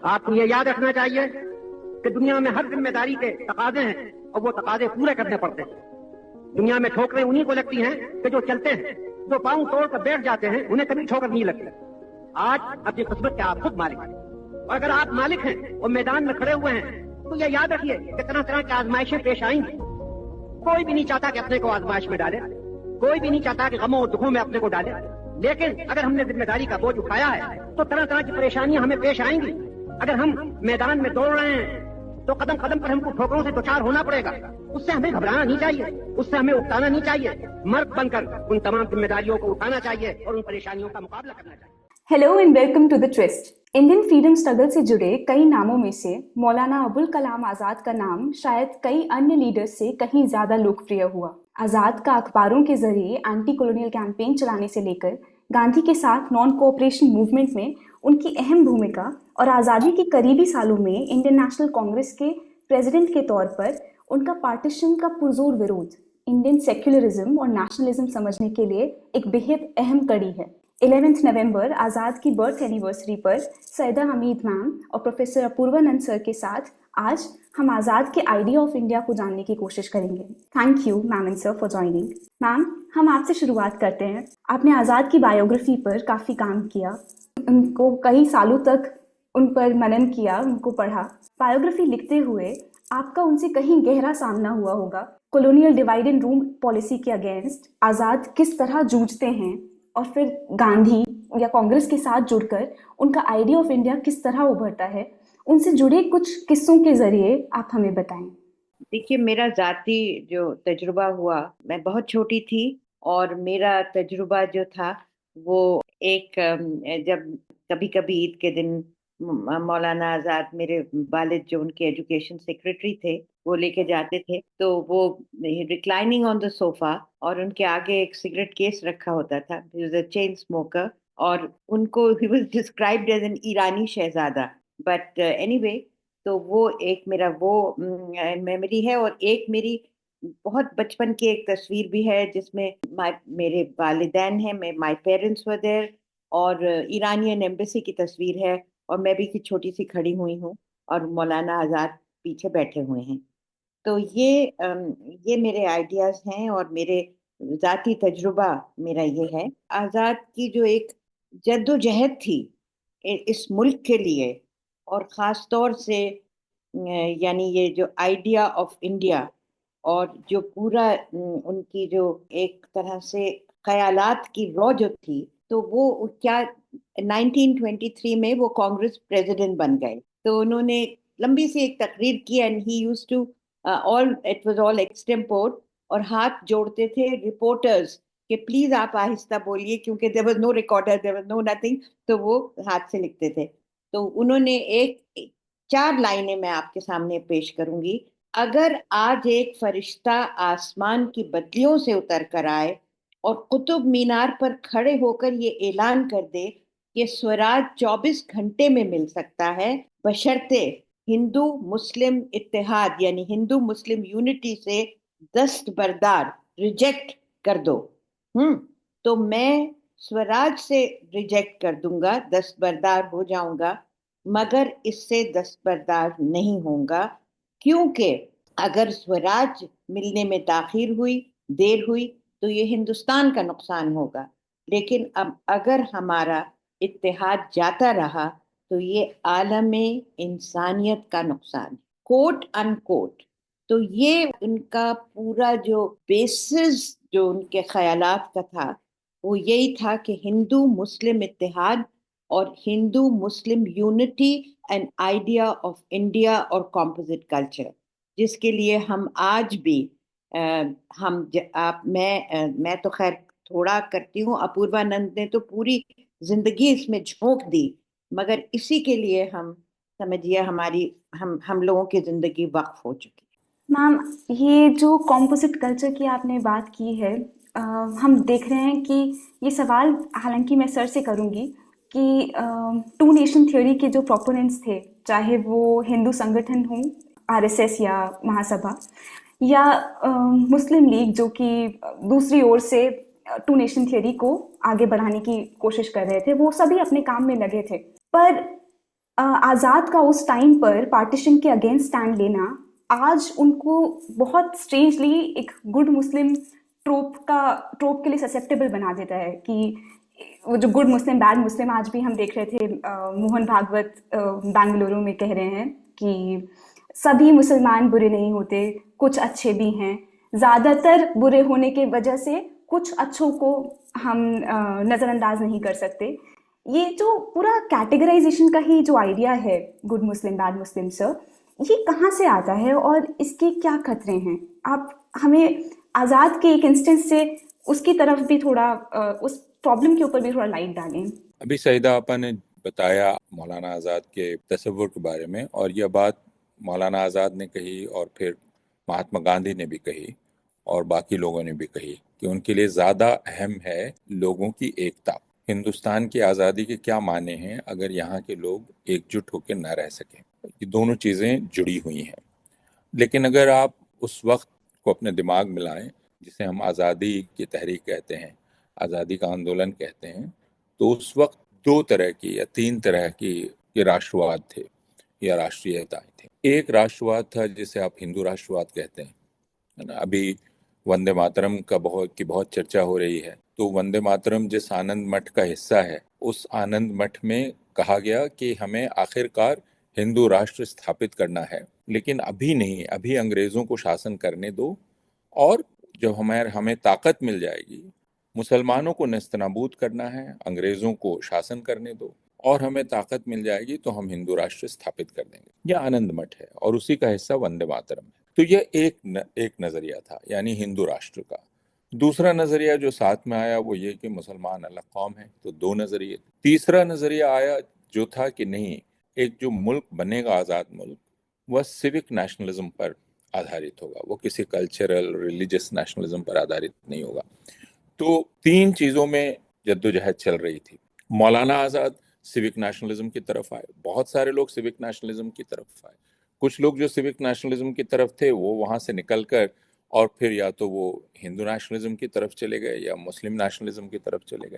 आपको ये याद रखना चाहिए कि दुनिया में हर जिम्मेदारी के तकाजे हैं और वो तकाजे पूरे करने पड़ते हैं। दुनिया में ठोकरें उन्हीं को लगती हैं कि जो चलते हैं, जो पांव तोड़कर बैठ जाते हैं उन्हें कभी ठोकर नहीं लगती। आज अपनी किस्मत के आप खुद मालिक हैं, और अगर आप मालिक हैं और मैदान में खड़े हुए हैं तो ये याद रखिए कि तरह तरह की आजमाइशें पेश आएंगी। कोई भी नहीं चाहता कि अपने को आजमाइश में डाले, कोई भी नहीं चाहता कि गमों और दुखों में अपने को डाले, लेकिन अगर हमने जिम्मेदारी का बोझ उठाया है तो तरह तरह की परेशानियां हमें पेश आएंगी। अगर हम मैदान में दौड़ रहे हैं तो कदम कदम पर हमको ठोकरों से दो-चार होना पड़ेगा। उससे हमें घबराना नहीं चाहिए, उससे हमें उकताना नहीं चाहिए। मर्द बनकर उन तमाम जिम्मेदारियों को उठाना चाहिए और उन परेशानियों का मुकाबला करना चाहिए। Hello and welcome to the twist. Indian freedom struggle से जुड़े कई नामों में से मौलाना अबुल कलाम आजाद का नाम शायद कई अन्य लीडर्स से कहीं ज्यादा लोकप्रिय हुआ। आजाद का अखबारों के जरिए एंटी कॉलोनियल कैंपेन चलाने से लेकर गांधी के साथ नॉन कोऑपरेशन मूवमेंट में उनकी अहम भूमिका और आज़ादी के करीबी सालों में इंडियन नेशनल कांग्रेस के प्रेसिडेंट के तौर पर उनका पार्टीशन का पुरजोर विरोध इंडियन सेक्युलरिज्म और नेशनलिज्म समझने के लिए एक बेहद अहम कड़ी है। 11 नवंबर आज़ाद की बर्थ एनिवर्सरी पर सैयदा हमीद मैम और प्रोफेसर अपूर्वानंद सर के साथ आज हम आज़ाद के आइडिया ऑफ इंडिया को जानने की कोशिश करेंगे। Thank you ma'am and sir for joining. Ma'am, हम आपसे शुरुआत करते हैं। आपने आज़ाद की बायोग्राफी पर काफ़ी काम किया, उनको कई सालों तक उन पर मनन किया, उनको पढ़ा। बायोग्राफी लिखते हुए आपका उनसे कहीं गहरा सामना हुआ होगा। Colonial divide and rule policy के अगेंस्ट आज़ाद किस तरह जूझते हैं और फिर गांधी या कांग्रेस के साथ जुड़कर उनका आइडिया ऑफ इंडिया किस तरह उभरता है, उनसे जुड़े कुछ किस्सों के जरिए आप हमें बताएं। देखिए, मेरा जाती जो तजुर्बा हुआ, मैं बहुत छोटी थी और मेरा तजुर्बा जो था वो एक जब कभी कभी ईद के दिन मौलाना आज़ाद, मेरे वालिद जो उनके एजुकेशन सेक्रेटरी थे, वो लेके जाते थे, तो वो रिक्लाइनिंग ऑन द सोफा और उनके आगे एक सिगरेट केस रखा होता था, he was a chain smoker, और उनको he was described as an ईरानी शहजादा। बट एनीवे, तो वो एक मेरा वो मेमोरी है। और एक मेरी बहुत बचपन की एक तस्वीर भी है जिसमें मेरे वालिदैन हैं, माय पेरेंट्स वर देयर, और ईरानियन एम्बेसी की तस्वीर है और मैं भी की छोटी सी खड़ी हुई हूँ और मौलाना आज़ाद पीछे बैठे हुए हैं। तो ये मेरे आइडियाज हैं और मेरे जाती तजुर्बा मेरा ये है। आज़ाद की जो एक जद्दोजहद थी इस मुल्क के लिए, और ख़ास तौर से यानी ये जो आइडिया ऑफ इंडिया और जो पूरा उनकी जो एक तरह से ख्यालात की रौ जो थी, तो वो क्या 1923 में वो कांग्रेस प्रेसिडेंट बन गए। तो उन्होंने लंबी सी एक तकरीर की and he used to all it was all extempore, और हाथ जोड़ते थे रिपोर्टर्स कि प्लीज आप आहिस्ता बोलिए, क्योंकि there was no recorder, there was no nothing, तो वो हाथ से लिखते थे। तो उन्होंने एक 4 लाइनें मैं आपके सामने पेश करूंगी। अगर आज एक फरिश्ता आसमान की बदलियों से उतर कर आए और कुतुब मीनार पर खड़े होकर ये ऐलान कर दे कि स्वराज 24 घंटे में मिल सकता है, बशर्ते हिंदू मुस्लिम इत्तेहाद यानी हिंदू मुस्लिम यूनिटी से दस्तबरदार रिजेक्ट कर दो, तो मैं स्वराज से रिजेक्ट कर दूंगा, दस्तबरदार हो जाऊंगा, मगर इससे दस्तबरदार नहीं होगा, क्योंकि अगर स्वराज मिलने में ताखीर हुई, देर हुई, तो ये हिंदुस्तान का नुकसान होगा, लेकिन अब अगर हमारा इत्तेहाद जाता रहा तो ये आलमे इंसानियत का नुकसान, कोट अनकोट। तो ये उनका पूरा जो बेसिस जो उनके ख्यालात का था वो यही था कि हिंदू मुस्लिम इत्तेहाद और Hindu Muslim unity and idea of India और कॉम्पोजिट कल्चर, जिसके लिए हम आज भी मैं तो खैर थोड़ा करती हूँ, अपूर्वानंद ने तो पूरी जिंदगी इसमें झोंक दी, मगर इसी के लिए हम समझिए हमारी हम लोगों की जिंदगी वक्फ हो चुकी। मैम, ये जो कॉम्पोजिट कल्चर की आपने बात की है, हम देख रहे हैं कि ये सवाल हालांकि मैं सर से करूंगी कि टू नेशन थ्योरी के जो प्रोपोनेंट्स थे, चाहे वो हिंदू संगठन हों, आरएसएस या महासभा, या मुस्लिम लीग जो कि दूसरी ओर से टू नेशन थ्योरी को आगे बढ़ाने की कोशिश कर रहे थे, वो सभी अपने काम में लगे थे। पर आज़ाद का उस टाइम पर पार्टीशन के अगेंस्ट स्टैंड लेना आज उनको बहुत स्ट्रेंजली एक गुड मुस्लिम ट्रोप के लिए ससेप्टेबल बना देता है कि वो जो गुड मुस्लिम बैड मुस्लिम आज भी हम देख रहे थे, मोहन भागवत बेंगलुरु में कह रहे हैं कि सभी मुसलमान बुरे नहीं होते, कुछ अच्छे भी हैं, ज़्यादातर बुरे होने के वजह से कुछ अच्छों को हम नज़रअंदाज नहीं कर सकते। ये जो पूरा कैटेगराइजेशन का ही जो आइडिया है गुड मुस्लिम बैड मुस्लिम सर, ये कहाँ से आता है और इसके क्या खतरे हैं? आप हमें आज़ाद के एक इंस्टेंस से उसकी तरफ भी थोड़ा उस प्रॉब्लम के ऊपर भी थोड़ा लाइट डालें। अभी सईदा आपा ने बताया मौलाना आज़ाद के तसव्वुर के बारे में, और यह बात मौलाना आज़ाद ने कही और फिर महात्मा गांधी ने भी कही और बाकी लोगों ने भी कही कि उनके लिए ज़्यादा अहम है लोगों की एकता। हिंदुस्तान की आज़ादी के क्या माने हैं अगर यहाँ के लोग एकजुट होकर न रह सकें? ये दोनों चीज़ें जुड़ी हुई हैं। लेकिन अगर आप उस वक्त को अपने दिमाग में लाएं जिसे हम आज़ादी की तहरीक कहते हैं, आज़ादी का आंदोलन कहते हैं, तो उस वक्त दो तरह की या तीन तरह की ये राष्ट्रवाद थे या राष्ट्रीयताएं थी। एक राष्ट्रवाद था जिसे आप हिंदू राष्ट्रवाद कहते हैं, है ना। अभी वंदे मातरम का बहुत चर्चा हो रही है, तो वंदे मातरम जिस आनंद मठ का हिस्सा है, उस आनंद मठ में कहा गया कि हमें आखिरकार हिंदू राष्ट्र स्थापित करना है, लेकिन अभी नहीं, अभी अंग्रेजों को शासन करने दो, और जब हमें ताकत मिल जाएगी, मुसलमानों को नेस्तनाबूद करना है, अंग्रेजों को शासन करने दो, और हमें ताकत मिल जाएगी तो हम हिंदू राष्ट्र स्थापित कर देंगे। यह आनंद मठ है और उसी का हिस्सा वंदे मातरम है। तो यह एक नजरिया था, यानी हिंदू राष्ट्र का। दूसरा नजरिया जो साथ में आया वो ये कि मुसलमान अलग कौम है, तो दो नजरिए। तीसरा नजरिया आया जो था कि नहीं, एक जो मुल्क बनेगा आज़ाद मुल्क, वह सिविक नेशनलिज्म पर आधारित होगा, वो किसी कल्चरल रिलीजियस नेशनलिज्म पर आधारित नहीं होगा। तो तीन चीज़ों में जद्दोजहद चल रही थी। मौलाना आज़ाद सिविक नेशनलिज्म की तरफ आए, बहुत सारे लोग सिविक नेशनलिज्म की तरफ आए। कुछ लोग जो सिविक नेशनलिज्म की तरफ थे वो वहाँ से निकलकर और फिर या तो वो हिंदू नेशनलिज्म की तरफ चले गए या मुस्लिम नेशनलिज्म की तरफ चले गए।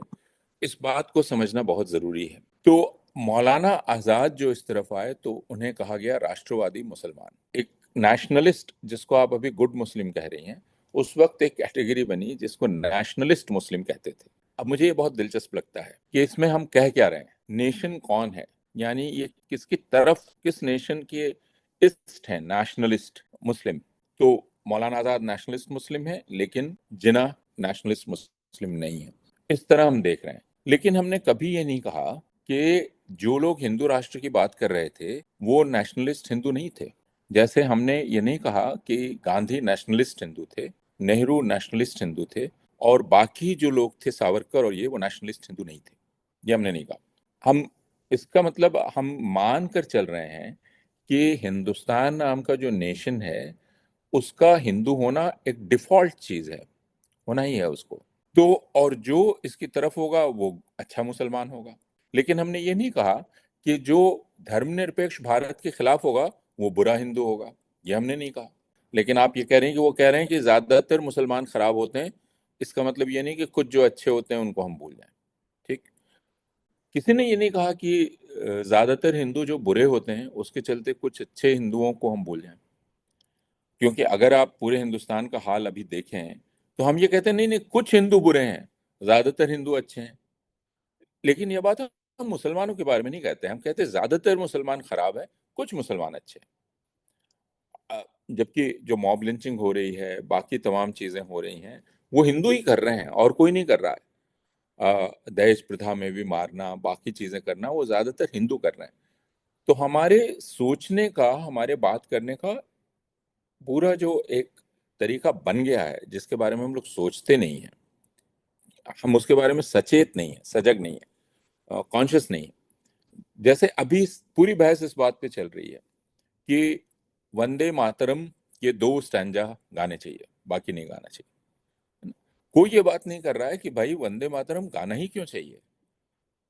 इस बात को समझना बहुत ज़रूरी है। तो मौलाना आज़ाद जो इस तरफ आए तो उन्हें कहा गया राष्ट्रवादी मुसलमान। एक नेशनलिस्ट जिसको आप अभी गुड मुस्लिम कह रही हैं, उस वक्त एक कैटेगरी बनी जिसको नेशनलिस्ट मुस्लिम कहते थे। अब मुझे ये बहुत दिलचस्प लगता है कि इसमें हम कह क्या रहे हैं, नेशन कौन है, यानी ये किसकी तरफ, किस नेशन के इस्ट है नेशनलिस्ट मुस्लिम। तो मौलाना आज़ाद नेशनलिस्ट मुस्लिम है, लेकिन जिन्ना नेशनलिस्ट मुस्लिम नहीं है। इस तरह हम देख रहे हैं। लेकिन हमने कभी ये नहीं कहा कि जो लोग हिंदू राष्ट्र की बात कर रहे थे वो नेशनलिस्ट हिंदू नहीं थे। जैसे हमने ये नहीं कहा कि गांधी नेशनलिस्ट हिंदू थे, नेहरू नेशनलिस्ट हिंदू थे, और बाकी जो लोग थे सावरकर और ये, वो नेशनलिस्ट हिंदू नहीं थे। ये हमने नहीं कहा। हम इसका मतलब हम मान कर चल रहे हैं कि हिंदुस्तान नाम का जो नेशन है उसका हिंदू होना एक डिफॉल्ट चीज है, होना ही है उसको। तो और जो इसकी तरफ होगा वो अच्छा मुसलमान होगा। लेकिन हमने ये नहीं कहा कि जो धर्मनिरपेक्ष भारत के खिलाफ होगा वो बुरा हिंदू होगा, ये हमने नहीं कहा। लेकिन आप ये कह रहे हैं कि वो कह रहे हैं कि ज्यादातर मुसलमान खराब होते हैं, इसका मतलब ये नहीं कि कुछ जो अच्छे होते हैं उनको हम भूल जाएं। ठीक, किसी ने ये नहीं कहा कि ज्यादातर हिंदू जो बुरे होते हैं उसके चलते कुछ अच्छे हिंदुओं को हम भूल जाएं। क्योंकि अगर आप पूरे हिंदुस्तान का हाल अभी देखें तो हम ये कहते हैं नहीं नहीं, कुछ हिंदू बुरे हैं, ज्यादातर हिंदू अच्छे हैं। लेकिन ये बात हम मुसलमानों के बारे में नहीं कहते, हम कहते हैं ज्यादातर मुसलमान खराब है, कुछ मुसलमान अच्छे हैं। जबकि जो मॉब लिंचिंग हो रही है, बाकी तमाम चीजें हो रही हैं, वो हिंदू ही कर रहे हैं और कोई नहीं कर रहा है। दहेज प्रथा में भी मारना, बाकी चीजें करना, वो ज्यादातर हिंदू कर रहे हैं। तो हमारे सोचने का, हमारे बात करने का पूरा जो एक तरीका बन गया है जिसके बारे में हम लोग सोचते नहीं है, हम उसके बारे में सचेत नहीं है, सजग नहीं है, कॉन्शियस नहीं है। जैसे अभी पूरी बहस इस बात पे चल रही है कि वंदे मातरम के 2 स्टैंजा गाने चाहिए, बाकी नहीं गाना चाहिए। कोई ये बात नहीं कर रहा है कि भाई वंदे मातरम गाना ही क्यों चाहिए,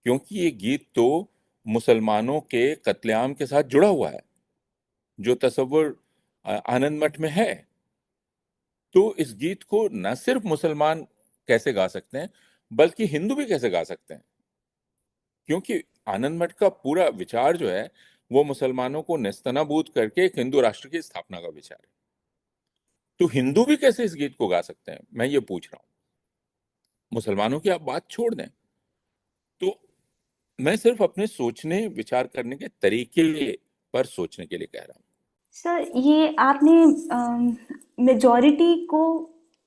क्योंकि ये गीत तो मुसलमानों के कत्लेआम के साथ जुड़ा हुआ है जो तसव्वुर आनंद मठ में है। तो इस गीत को न सिर्फ मुसलमान कैसे गा सकते हैं बल्कि हिंदू भी कैसे गा सकते हैं, क्योंकि आनंद मठ का पूरा विचार जो है वो मुसलमानों को नेस्तनाबूद करके एक हिंदू राष्ट्र की स्थापना का विचार है। तो हिंदू भी कैसे इस गीत को गा सकते हैं, मैं ये पूछ रहा हूं। मुसलमानों की आप बात छोड़ दें, तो मैं सिर्फ अपने सोचने विचार करने के तरीके पर सोचने के लिए कह रहा हूं। सर, ये आपने मेजॉरिटी को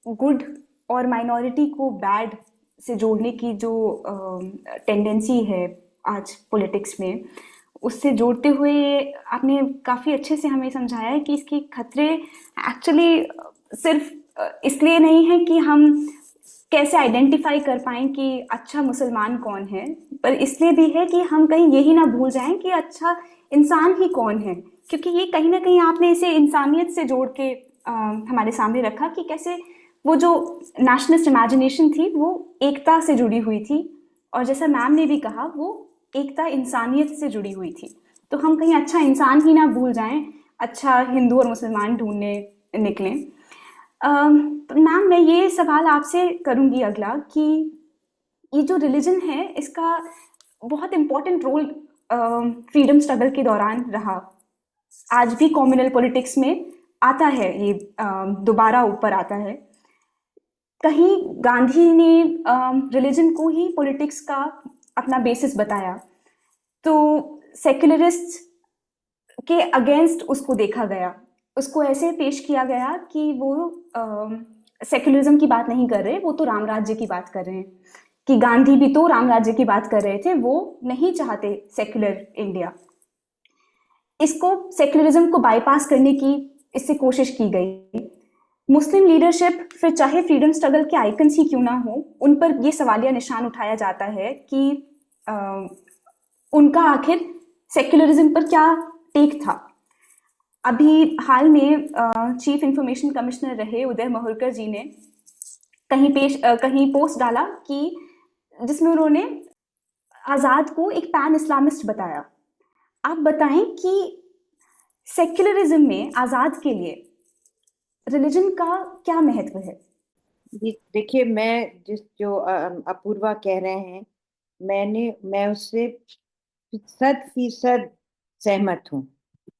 गुड और माइनॉरिटी को बैड से जोड़ने की जो टेंडेंसी है आज पॉलिटिक्स में, उससे जोड़ते हुए आपने काफ़ी अच्छे से हमें समझाया है कि इसके खतरे एक्चुअली सिर्फ इसलिए नहीं है कि हम कैसे आइडेंटिफाई कर पाएं कि अच्छा मुसलमान कौन है, पर इसलिए भी है कि हम कहीं यही ना भूल जाएं कि अच्छा इंसान ही कौन है, क्योंकि ये कहीं ना कहीं आपने इसे इंसानियत से जोड़ के हमारे सामने रखा कि कैसे वो जो नेशनलिस्ट इमेजिनेशन थी वो एकता से जुड़ी हुई थी, और जैसा मैम ने भी कहा वो एकता इंसानियत से जुड़ी हुई थी। तो हम कहीं अच्छा इंसान ही ना भूल जाएं, अच्छा हिंदू और मुसलमान ढूंढने निकलें। मैम, मैं ये सवाल आपसे करूंगी अगला कि ये जो रिलीजन है इसका बहुत इम्पोर्टेंट रोल फ्रीडम स्ट्रगल के दौरान रहा, आज भी कॉम्युनल पॉलिटिक्स में आता है, ये दोबारा ऊपर आता है। कहीं गांधी ने रिलीजन को ही पॉलिटिक्स का अपना बेसिस बताया, तो सेक्युलरिस्ट के अगेंस्ट उसको देखा गया, उसको ऐसे पेश किया गया कि वो सेक्युलरिज्म की बात नहीं कर रहे, वो तो राम राज्य की बात कर रहे हैं, कि गांधी भी तो राम राज्य की बात कर रहे थे, वो नहीं चाहते सेक्युलर इंडिया। इसको सेक्युलरिज्म को बाईपास करने की इससे कोशिश की गई। मुस्लिम लीडरशिप, फिर चाहे फ्रीडम स्ट्रगल के आइकन्स ही क्यों ना हो, उन पर ये सवालिया निशान उठाया जाता है कि उनका आखिर सेक्युलरिज्म पर क्या टेक था। अभी हाल में चीफ इंफॉर्मेशन कमिश्नर रहे उदय महूरकर जी ने कहीं पोस्ट डाला कि जिसमें उन्होंने आज़ाद को एक पैन इस्लामिस्ट बताया। आप बताएं कि सेक्युलरिज्म में आज़ाद के लिए रिलीजन का क्या महत्व है? देखिए, मैं जो अपूर्वा कह रहे हैं, मैं उससे 100% सहमत हूँ,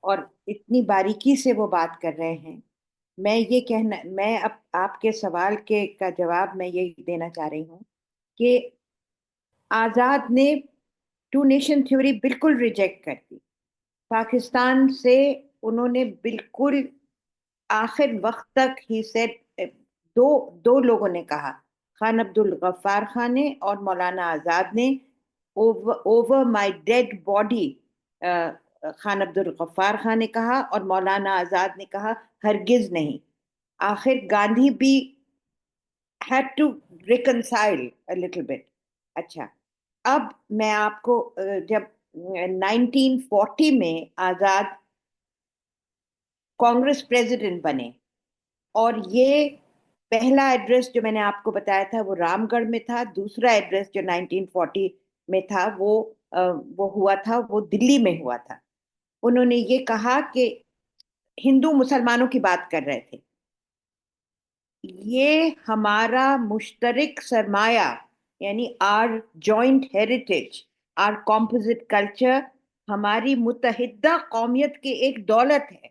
और इतनी बारीकी से वो बात कर रहे हैं। मैं अब आपके सवाल के का जवाब मैं यही देना चाह रही हूँ कि आजाद ने टू नेशन थ्योरी बिल्कुल रिजेक्ट कर दी। पाकिस्तान से उन्होंने बिल्कुल आखिर वक्त तक ही सेड, दो दो लोगों ने कहा, खान अब्दुल गफ्फार खान ने और मौलाना आजाद ने, over my dead body Khan Abdul Ghaffar Khan ने कहा और मौलाना आजाद ने कहा हरगिज नहीं। आखिर गांधी भी had to reconcile a little bit। अच्छा, अब मैं आपको जब 1940 में आजाद कांग्रेस प्रेसिडेंट बने, और ये पहला एड्रेस जो मैंने आपको बताया था वो रामगढ़ में था, दूसरा एड्रेस जो 1940 में था वो हुआ था, वो दिल्ली में हुआ था। उन्होंने ये कहा कि हिंदू मुसलमानों की बात कर रहे थे, ये हमारा मुश्तरक सरमाया, यानी our joint heritage, our composite culture, हमारी मुतहिदा कौमियत की एक दौलत है,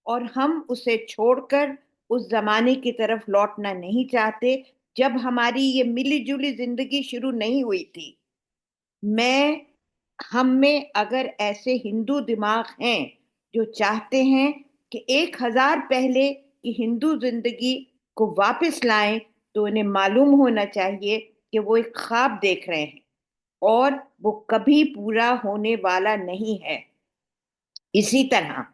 और हम उसे छोड़कर उस जमाने की तरफ लौटना नहीं चाहते जब हमारी ये मिली जुली जिंदगी शुरू नहीं हुई थी। मैं हम में अगर ऐसे हिंदू दिमाग हैं जो चाहते हैं कि 1000 पहले की हिंदू जिंदगी को वापस लाएं, तो उन्हें मालूम होना चाहिए कि वो एक ख्वाब देख रहे हैं और वो कभी पूरा होने वाला नहीं है। इसी तरह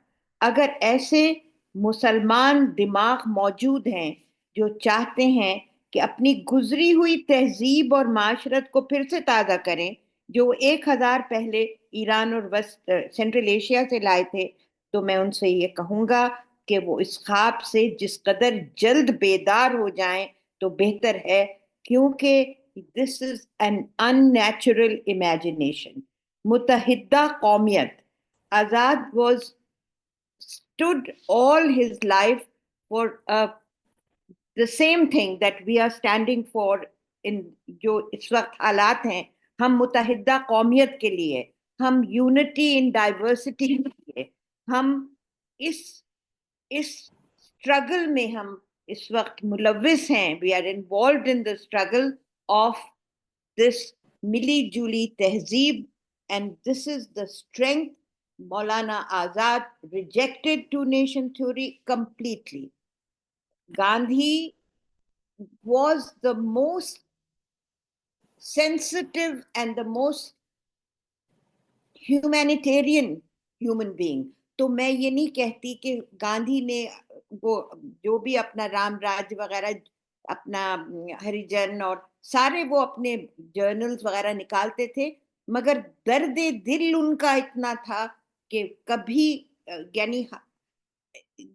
अगर ऐसे मुसलमान दिमाग मौजूद हैं जो चाहते हैं कि अपनी गुजरी हुई तहजीब और माशरत को फिर से ताज़ा करें, जो 1000 पहले ईरान और वेस्ट सेंट्रल एशिया से लाए थे, तो मैं उनसे ये कहूँगा कि वो इस ख्वाब से जिस कदर जल्द बेदार हो जाएं तो बेहतर है, क्योंकि this is an unnatural imagination. मुतहिदा कौमियत, Azad was stood all his life for the same thing that we are standing for in जो इस वक्त हालात हैं हम मुत्तहिदा कौमियत के लिए, हम यूनिटी इन डाइवर्सिटी के लिए, हम इस स्ट्रगल में हम इस वक्त मुलविस हैं. We are involve in the struggle of this मिली जुली तहजीब, and this is the strength. Maulana Azad rejected two nation theory completely. Gandhi was the most sensitive and the most humanitarian human being. तो मैं ये नहीं कहती कि गांधी ने वो जो भी अपना राम राज्य वगैरह, अपना हरिजन और सारे वो अपने जर्नल्स वगैरह निकालते थे, मगर दर्द दिल उनका इतना था कि कभी यानी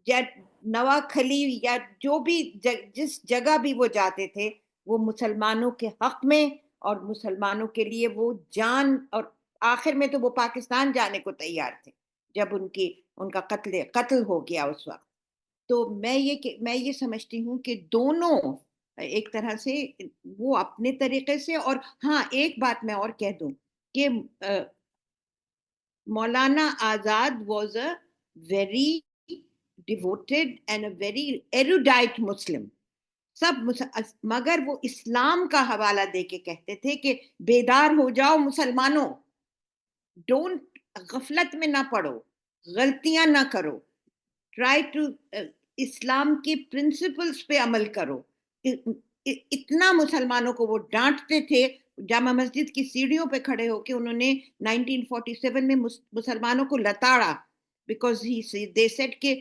या नवाखली या जो भी जिस जगह भी वो जाते थे, वो मुसलमानों के हक में और मुसलमानों के लिए वो जान, और आखिर में तो वो पाकिस्तान जाने को तैयार थे जब उनका कत्ल हो गया उस वक्त. तो मैं ये समझती हूँ कि दोनों एक तरह से वो अपने तरीके से. और हाँ, एक बात मैं और कह दूं कि Maulana Azad was a very devoted and a very erudite Muslim. मगर वो इस्लाम का हवाला देके कहते थे कि बेदार हो जाओ मुसलमानों, डोंट, गफलत में ना पड़ो, गलतियां ना करो, ट्राई टू इस्लाम के प्रिंसिपल्स पे अमल करो. इतना मुसलमानों को वो डांटते थे. जामा मस्जिद की सीढ़ियों पे खड़े होके उन्होंने 1947 में मुसलमानों को लताड़ा, बिकॉज दे सेड कि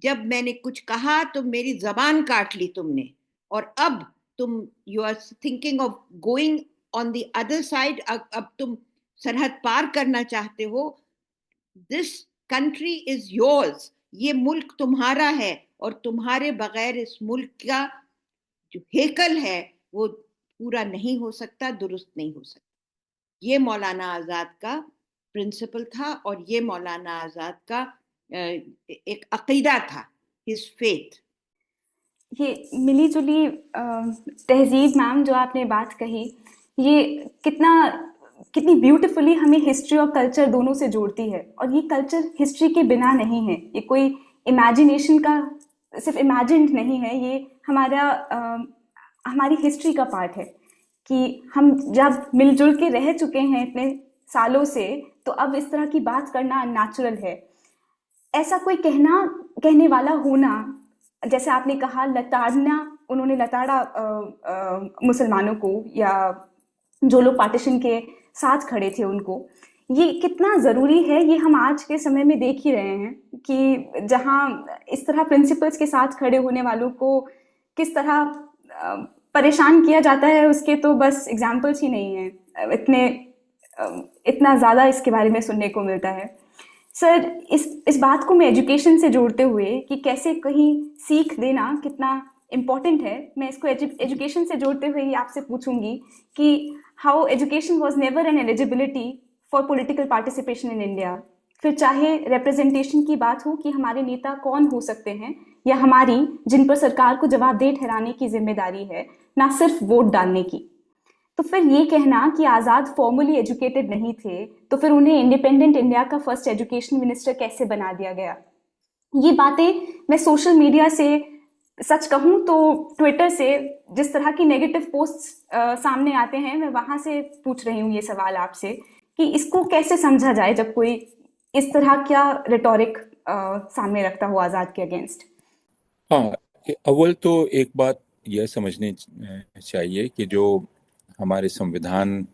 जब मैंने कुछ कहा तो मेरी जबान काट ली तुमने, और अब तुम you are thinking of going on the other side, अब तुम सरहद पार करना चाहते हो. दिस कंट्री इज योर्स, ये मुल्क तुम्हारा है, और तुम्हारे बगैर इस मुल्क का जो हेकल है वो पूरा नहीं हो सकता, दुरुस्त नहीं हो सकता. ये मौलाना आजाद का प्रिंसिपल था, और ये मौलाना आजाद का एक अकीदा था, हिज फेथ. ये मिली जुली तहजीब मैम जो आपने बात कही, ये कितनी ब्यूटीफुली हमें हिस्ट्री और कल्चर दोनों से जोड़ती है. और ये कल्चर हिस्ट्री के बिना नहीं है, ये कोई इमेजिनेशन का सिर्फ इमेजिन्ड नहीं है, ये हमारी हिस्ट्री का पार्ट है कि हम जब मिलजुल के रह चुके हैं इतने सालों से, तो अब इस तरह की बात करना अननेचुरल है. ऐसा कोई कहने वाला होना, जैसे आपने कहा लताड़ना, उन्होंने लताड़ा मुसलमानों को या जो लोग पार्टीशन के साथ खड़े थे उनको, ये कितना ज़रूरी है ये हम आज के समय में देख ही रहे हैं कि जहाँ इस तरह प्रिंसिपल्स के साथ खड़े होने वालों को किस तरह परेशान किया जाता है. उसके तो बस एग्जाम्पल्स ही नहीं हैं, इतना ज़्यादा इसके बारे में सुनने को मिलता है. सर, इस बात को मैं एजुकेशन से जोड़ते हुए कि कैसे कहीं सीख देना कितना इम्पोर्टेंट है, मैं इसको एजुकेशन से जोड़ते हुए ही आपसे पूछूंगी कि how education was never N eligibility for political participation in India. फिर चाहे रिप्रेजेंटेशन की बात हो कि हमारे नेता कौन हो सकते हैं, या हमारी जिन पर सरकार को जवाबदेह ठहराने की जिम्मेदारी है, ना सिर्फ वोट डालने की. तो फिर ये कहना कि आज़ाद फॉर्मली एजुकेटेड नहीं थे, तो फिर उन्हें इंडिपेंडेंट इंडिया का फर्स्ट एजुकेशन मिनिस्टर कैसे बना दिया गया. ये बातें मैं सोशल मीडिया से, सच कहूँ तो ट्विटर से जिस तरह की नेगेटिव पोस्ट्स सामने आते हैं, मैं वहाँ से पूछ रही हूँ ये सवाल आपसे कि इसको कैसे समझा जाए जब कोई इस तरह क्या रिटोरिक सामने रखता हो आज़ाद के अगेंस्ट. हाँ, अव्वल तो एक बात यह समझनी चाहिए कि जो हमारे संविधान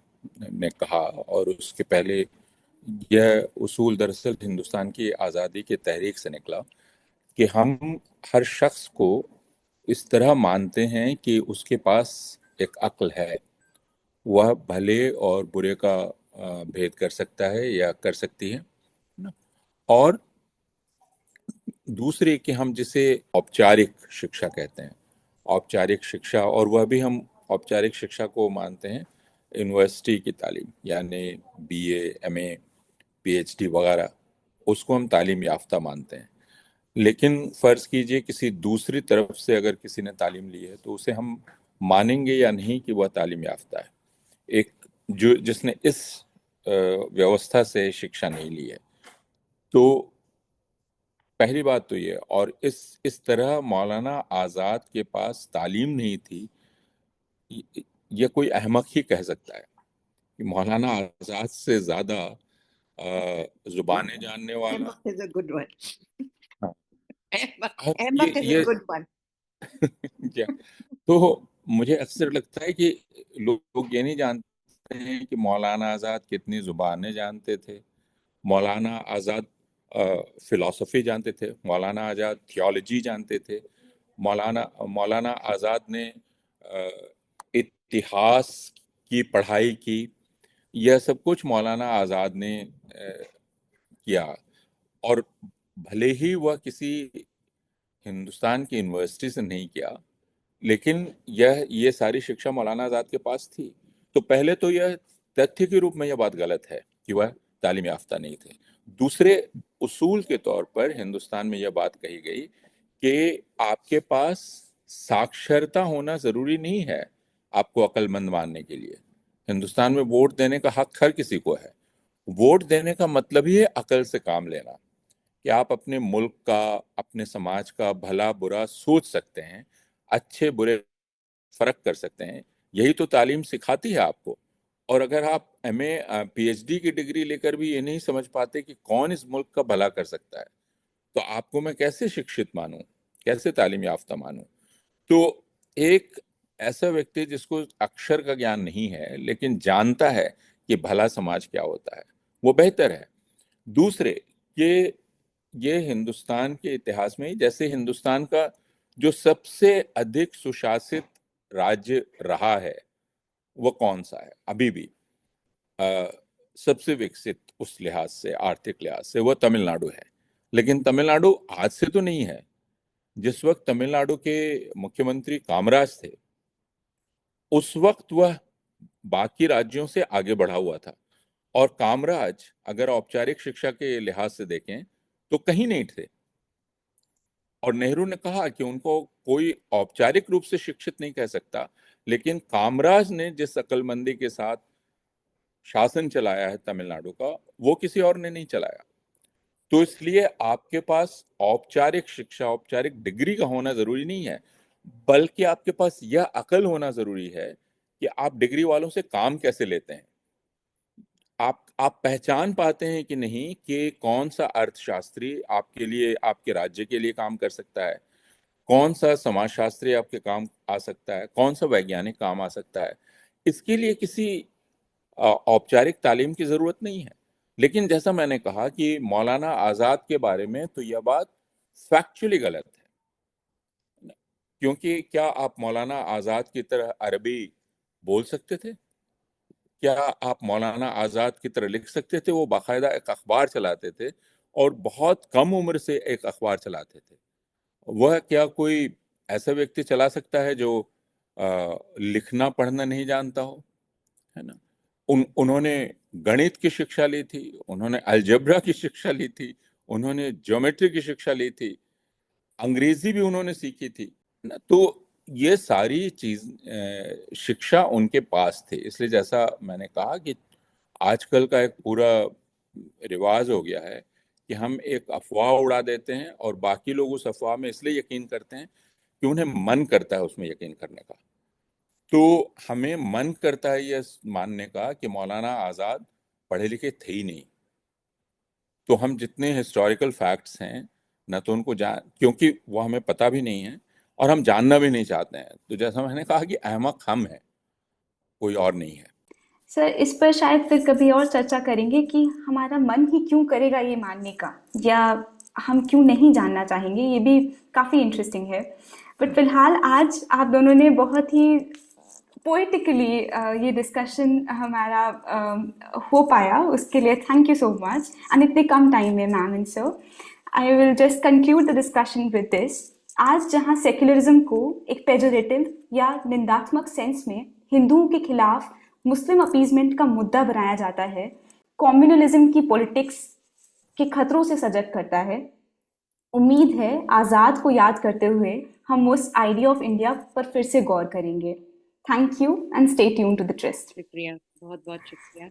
ने कहा, और उसके पहले यह उसूल दरअसल हिंदुस्तान की आज़ादी की तहरीक से निकला कि हम हर शख्स को इस तरह मानते हैं कि उसके पास एक अक्ल है, वह भले और बुरे का भेद कर सकता है या कर सकती है ना. और दूसरे कि हम जिसे औपचारिक शिक्षा कहते हैं, औपचारिक शिक्षा, और वह भी हम औपचारिक शिक्षा को मानते हैं यूनिवर्सिटी की तालीम, यानी बीए, एमए, पीएचडी वगैरह, उसको हम तालीम याफ्ता मानते हैं. लेकिन फ़र्ज़ कीजिए किसी दूसरी तरफ से अगर किसी ने तालीम ली है तो उसे हम मानेंगे या नहीं कि वह तालीम याफ्ता है. एक जिसने इस व्यवस्था से शिक्षा नहीं ली है। तो पहली बात तो ये, और इस तरह मौलाना आजाद के पास तालीम नहीं थी, ये कोई अहमक ही कह सकता है कि मौलाना आजाद से ज्यादा जुबानें जानने वाला। Ahmed is a good one. हाँ, और Ahmed is a ये good one. क्या, तो मुझे अक्सर लगता है कि लोग ये नहीं जानते हैं कि मौलाना आजाद कितनी जुबानें जानते थे। मौलाना आजाद फिलॉसफी जानते थे, मौलाना आजाद थियोलॉजी जानते थे, मौलाना आजाद ने इतिहास की पढ़ाई की। यह सब कुछ मौलाना आजाद ने किया। और भले ही वह किसी हिंदुस्तान की यूनिवर्सिटी से नहीं किया, लेकिन ये सारी शिक्षा मौलाना आजाद के पास थी। तो पहले तो यह तथ्य के रूप में यह बात गलत है कि वह तालीम याफ्ता नहीं थे। दूसरे उसूल के तौर पर हिंदुस्तान में यह बात कही गई कि आपके पास साक्षरता होना जरूरी नहीं है आपको अक्लमंद मानने के लिए। हिंदुस्तान में वोट देने का हक हर किसी को है। वोट देने का मतलब ही है अकल से काम लेना, कि आप अपने मुल्क का, अपने समाज का भला बुरा सोच सकते हैं, अच्छे बुरे फर्क कर सकते हैं। यही तो तालीम सिखाती है आपको। और अगर आप एमए पीएचडी की डिग्री लेकर भी ये नहीं समझ पाते कि कौन इस मुल्क का भला कर सकता है, तो आपको मैं कैसे शिक्षित मानूं, कैसे तालीम याफ्ता मानूं? तो एक ऐसा व्यक्ति जिसको अक्षर का ज्ञान नहीं है लेकिन जानता है कि भला समाज क्या होता है, वो बेहतर है। दूसरे, ये हिंदुस्तान के इतिहास में, जैसे हिंदुस्तान का जो सबसे अधिक सुशासित राज्य रहा है वो कौन सा है अभी भी, सबसे विकसित उस लिहाज से, आर्थिक लिहाज से, वो तमिलनाडु है। लेकिन तमिलनाडु आज से तो नहीं है। जिस वक्त तमिलनाडु के मुख्यमंत्री कामराज थे, उस वक्त वह बाकी राज्यों से आगे बढ़ा हुआ था। और कामराज अगर औपचारिक शिक्षा के लिहाज से देखें तो कहीं नहीं थे। और नेहरू ने कहा कि उनको कोई औपचारिक रूप से शिक्षित नहीं कह सकता, लेकिन कामराज ने जिस अक्लमंदी के साथ शासन चलाया है तमिलनाडु का, वो किसी और ने नहीं चलाया। तो इसलिए आपके पास औपचारिक शिक्षा, औपचारिक डिग्री का होना जरूरी नहीं है, बल्कि आपके पास यह अकल होना जरूरी है कि आप डिग्री वालों से काम कैसे लेते हैं। आप पहचान पाते हैं कि नहीं कि कौन सा अर्थशास्त्री आपके लिए, आपके राज्य के लिए काम कर सकता है, कौन सा समाजशास्त्री आपके काम आ सकता है, कौन सा वैज्ञानिक काम आ सकता है। इसके लिए किसी औपचारिक तालीम की जरूरत नहीं है। लेकिन जैसा मैंने कहा कि मौलाना आजाद के बारे में तो यह बात फैक्चुअली गलत है, क्योंकि क्या आप मौलाना आजाद की तरह अरबी बोल सकते थे? क्या आप मौलाना आजाद की तरह लिख सकते थे? वो बाकायदा एक अखबार चलाते थे और बहुत कम उम्र से एक अखबार चलाते थे। वह क्या कोई ऐसा व्यक्ति चला सकता है जो लिखना पढ़ना नहीं जानता हो? है ना। उन्होंने गणित की शिक्षा ली थी, उन्होंने अलजेब्रा की शिक्षा ली थी, उन्होंने ज्योमेट्री की शिक्षा ली थी, अंग्रेजी भी उन्होंने सीखी थी ना। तो ये सारी शिक्षा उनके पास थी। इसलिए जैसा मैंने कहा कि आजकल का एक पूरा रिवाज हो गया है कि हम एक अफवाह उड़ा देते हैं और बाकी लोग उस अफवाह में इसलिए यकीन करते हैं कि उन्हें मन करता है उसमें यकीन करने का। तो हमें मन करता है यह मानने का कि मौलाना आजाद पढ़े लिखे थे ही नहीं। तो हम जितने हिस्टोरिकल फैक्ट्स हैं ना, तो उनको क्योंकि वो हमें पता भी नहीं है और हम जानना भी नहीं चाहते हैं। तो जैसा मैंने कहा कि अहमक हम हैं, कोई और नहीं है। सर, इस पर शायद फिर कभी और चर्चा करेंगे कि हमारा मन ही क्यों करेगा ये मानने का, या हम क्यों नहीं जानना चाहेंगे। ये भी काफ़ी इंटरेस्टिंग है। बट फिलहाल आज आप दोनों ने बहुत ही पोइटिकली ये डिस्कशन हमारा हो पाया, उसके लिए thank you so much. And इतने कम टाइम में ma'am and sir, I will just conclude the discussion with this. आज जहाँ सेक्युलरिज्म को एक पेजोरेटिव या निंदात्मक सेंस में हिंदुओं के खिलाफ मुस्लिम अपीजमेंट का मुद्दा बनाया जाता है, कॉम्युनलिज्म की पॉलिटिक्स के खतरों से सजग करता है, उम्मीद है आज़ाद को याद करते हुए हम उस आइडिया ऑफ इंडिया पर फिर से गौर करेंगे। Thank you and stay tune to the trust. शुक्रिया। बहुत बहुत शुक्रिया।